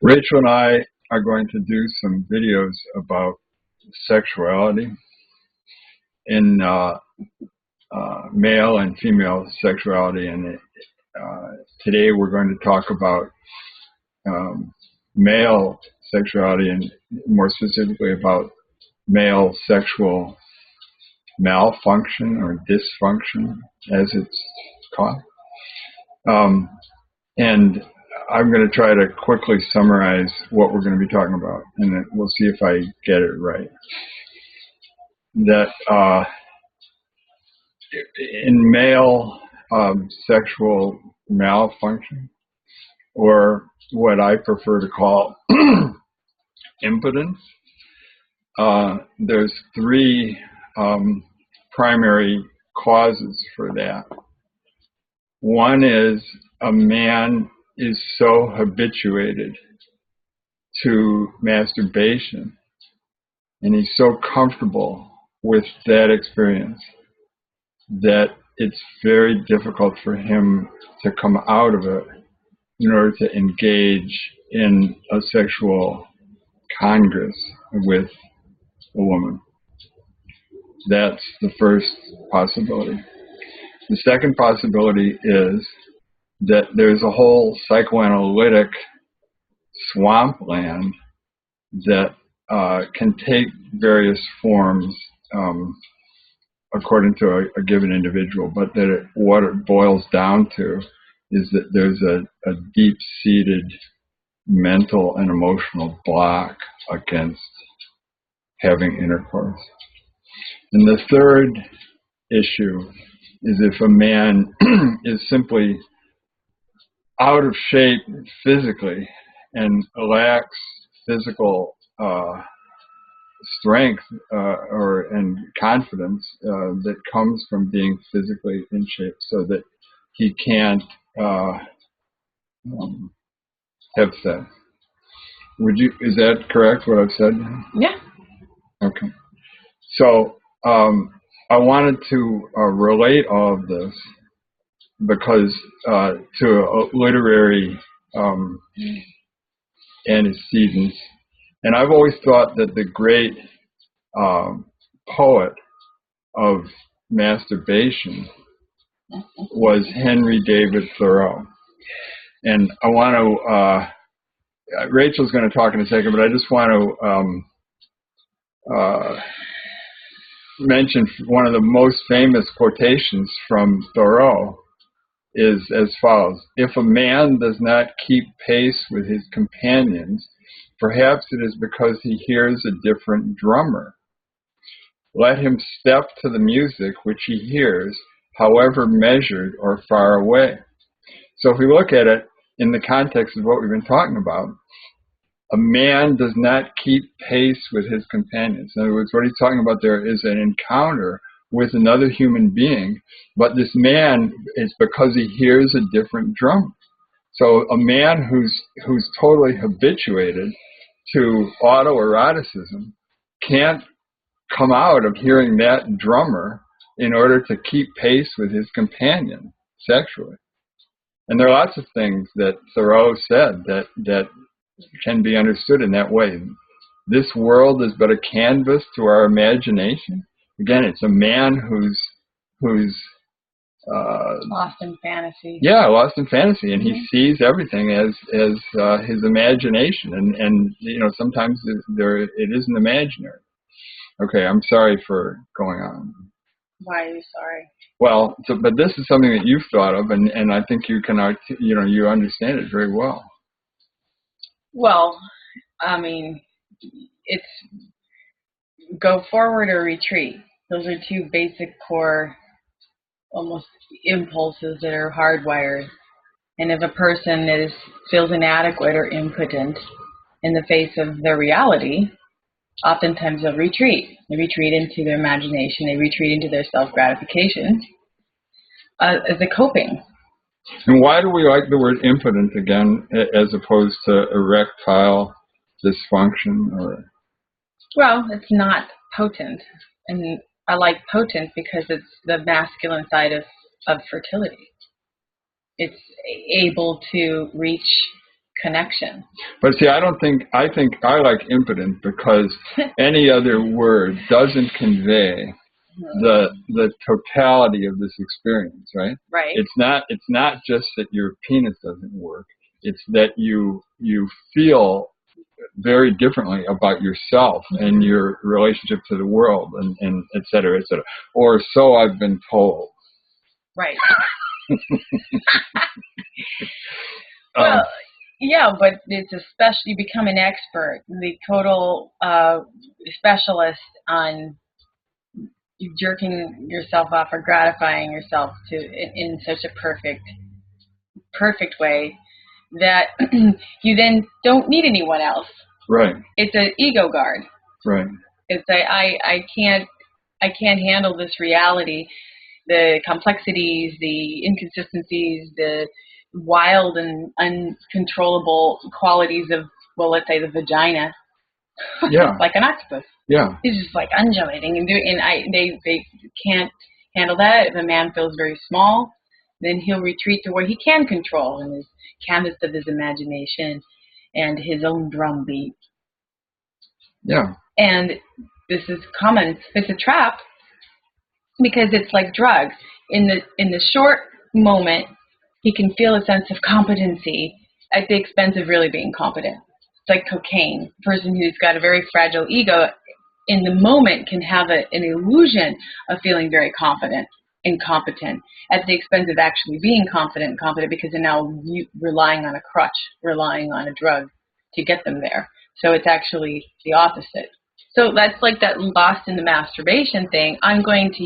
Rachel and I are going to do some videos about sexuality in male and female sexuality, and today we're going to talk about male sexuality, and more specifically about male sexual malfunction or dysfunction, as it's called. And I'm going to try to quickly summarize what we're going to be talking about, and then we'll see if I get it right. That in male sexual malfunction, or what I prefer to call impotence, there's three primary causes for that. One is a man is so habituated to masturbation, and he's so comfortable with that experience that it's very difficult for him to come out of it in order to engage in a sexual congress with a woman. That's the first possibility. The second possibility is that there's a whole psychoanalytic swampland that can take various forms according to a given individual, but that what it boils down to is that there's a deep-seated mental and emotional block against having intercourse. And the third issue is if a man is simply out of shape physically and lacks physical strength and confidence that comes from being physically in shape, so that he can't have sex. Is that correct, what I've said? Yeah. Okay. So I wanted to relate all of this because to a literary antecedents. And I've always thought that the great poet of masturbation was Henry David Thoreau. And I want to, Rachel's going to talk in a second, but I just want to mention one of the most famous quotations from Thoreau is as follows: "If a man does not keep pace with his companions, perhaps it is because he hears a different drummer. Let him step to the music which he hears, however measured or far away." So if we look at it in the context of what we've been talking about, a man does not keep pace with his companions. In other words, what he's talking about there is an encounter with another human being, but this man is because he hears a different drummer. So a man who's totally habituated to autoeroticism can't come out of hearing that drummer in order to keep pace with his companion sexually. And there are lots of things that Thoreau said that can be understood in that way. This world is but a canvas to our imagination. Again, it's a man who's lost in fantasy. Yeah, lost in fantasy, and he sees everything as his imagination, and you know, sometimes it isn't imaginary. Okay, I'm sorry for going on. Why are you sorry? Well, but this is something that you've thought of, and I think you can, you understand it very well. Well, I mean, it's go forward or retreat. Those are two basic core, almost impulses that are hardwired. And if a person feels inadequate or impotent in the face of their reality, oftentimes they'll retreat. They retreat into their imagination. They retreat into their self-gratification as a coping. And why do we like the word impotent again, as opposed to erectile dysfunction? Well, it's not potent. And I like potent because it's the masculine side of fertility. It's able to reach connection. But see, I think I like impotent because any other word doesn't convey the totality of this experience, right? Right. It's not just that your penis doesn't work. It's that you feel very differently about yourself and your relationship to the world and et cetera, et cetera. Or so I've been told. Right. Well, yeah, but it's you become an expert, the total specialist on jerking yourself off or gratifying yourself in such a perfect way that you then don't need anyone else. Right. It's an ego guard. Right. It's I can't handle this reality, the complexities, the inconsistencies, the wild and uncontrollable qualities of, well, let's say the vagina. Yeah. Like an octopus. Yeah. It's just like undulating they can't handle that. If a man feels very small, then he'll retreat to where he can control in his canvas of his imagination and his own drumbeat. Yeah. And this is common. It's a trap because it's like drugs. In the short moment, he can feel a sense of competency at the expense of really being competent. It's like cocaine. A person who's got a very fragile ego in the moment can have an illusion of feeling very confident and competent at the expense of actually being confident and competent because they're now relying on a crutch, relying on a drug to get them there. So it's actually the opposite. So that's like that lost in the masturbation thing. I'm going to,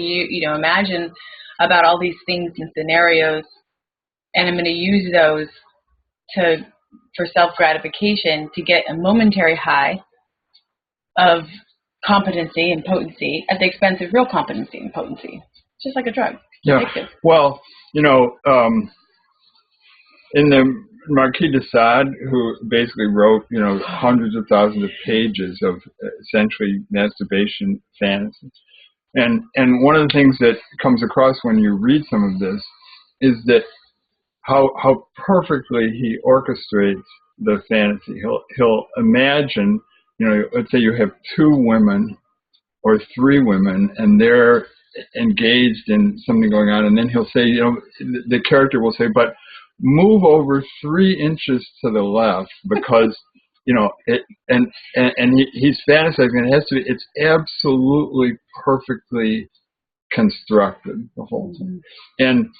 imagine about all these things and scenarios, and I'm going to use those for self-gratification to get a momentary high of competency and potency at the expense of real competency and potency. Just like a drug. Yeah. Well, in the Marquis de Sade, who basically wrote, hundreds of thousands of pages of essentially masturbation fantasies. And one of the things that comes across when you read some of this is that how perfectly he orchestrates the fantasy. He'll imagine, let's say you have two women or three women and they're engaged in something going on, and then he'll say, the character will say, but move over 3 inches to the left because he's fantasizing. It's absolutely perfectly constructed, the whole thing. And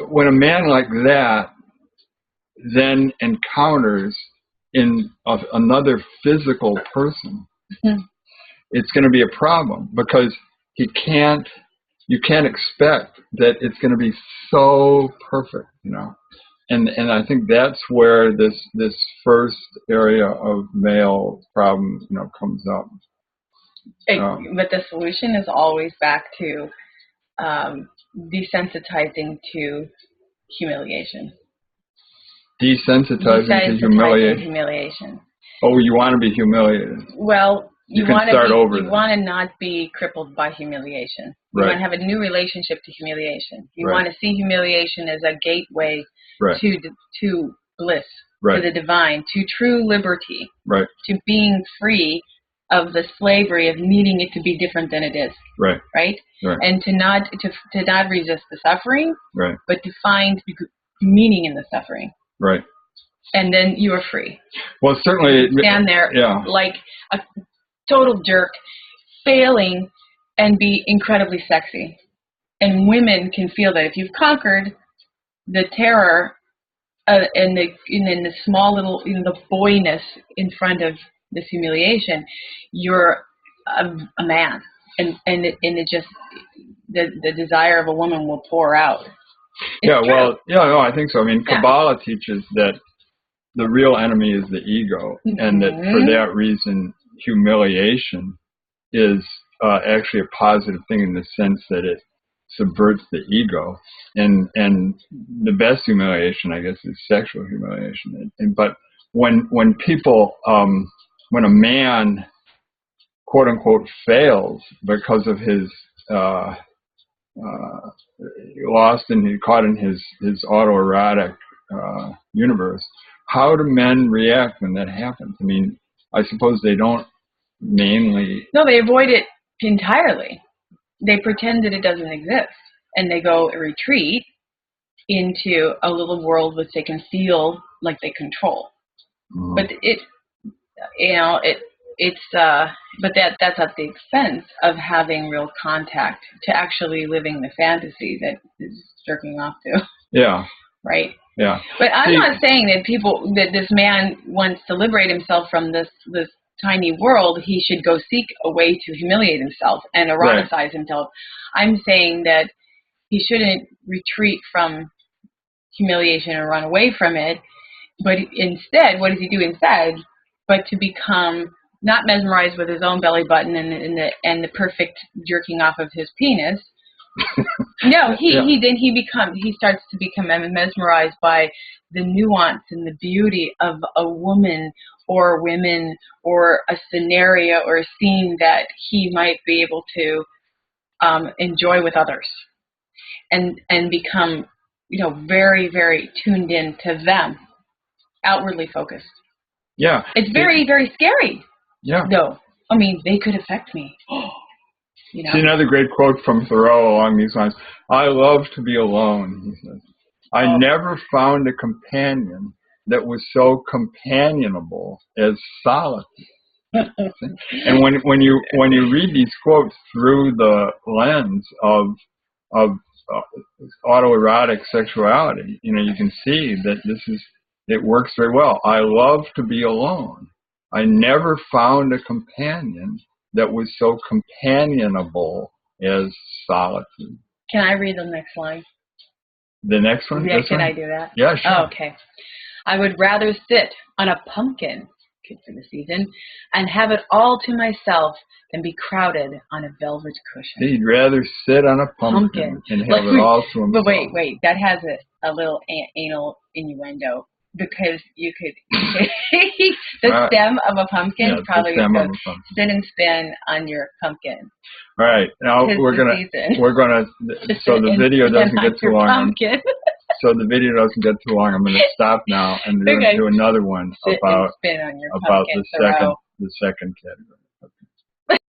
when a man like that then encounters in another physical person, it's going to be a problem because you can't expect that it's going to be so perfect, And I think that's where this first area of male problem, comes up. But the solution is always back to desensitizing to humiliation. Desensitizing to humiliation. Oh, you want to be humiliated. Well, you want to not be crippled by humiliation. You Right. want to have a new relationship to humiliation. You Right. want to see humiliation as a gateway Right. to bliss, Right. to the divine, to true liberty, Right. to being free of the slavery of needing it to be different than it is. Right. Right? Right. And to not resist the suffering, Right. but to find meaning in the suffering. Right. And then you are free. Well, certainly. Stand there like a total jerk, failing, and be incredibly sexy. And women can feel that if you've conquered the terror and the small little, the boyness in front of this humiliation, you're a man, and it just the desire of a woman will pour out. I think so. I mean, Kabbalah teaches that the real enemy is the ego, and that for that reason, humiliation is actually a positive thing in the sense that it subverts the ego, and the best humiliation, I guess, is sexual humiliation. But when people, when a man, quote unquote, fails because of his caught in his autoerotic universe. How do men react when that happens? I mean, I suppose they don't mainly. No, they avoid it entirely. They pretend that it doesn't exist, and they go retreat into a little world which they can feel like they control. Mhm. But but that's at the expense of having real contact to actually living the fantasy that is jerking off to. Yeah. Right. Yeah. But I'm not saying that this man wants to liberate himself from this tiny world. He should go seek a way to humiliate himself and eroticize himself. I'm saying that he shouldn't retreat from humiliation or run away from it, but instead, what does he do instead? But to become not mesmerized with his own belly button and the perfect jerking off of his penis. No, he starts to become mesmerized by the nuance and the beauty of a woman or women or a scenario or a scene that he might be able to enjoy with others, and become very, very tuned in to them, outwardly focused. Yeah. It's very, very scary. Yeah. Though, I mean, they could affect me. See another great quote from Thoreau along these lines. I love to be alone, he says. I never found a companion that was so companionable as solitude. And when you read these quotes through the lens of autoerotic sexuality, you can see that it works very well. I love to be alone. I never found a companion that was so companionable as solitude. Can I read the next line? The next one? Yeah, can I do that? Yeah, sure. Oh, okay. I would rather sit on a pumpkin, good for the season, and have it all to myself than be crowded on a velvet cushion. He'd rather sit on a pumpkin and have it all to himself. But wait, that has a little anal innuendo. Because you could the stem of a pumpkin probably would go spin and spin on your pumpkin. All right, now we're gonna so the video doesn't get too long. So the video doesn't get too long. I'm gonna stop now and we're gonna do another one about spin on your the second category.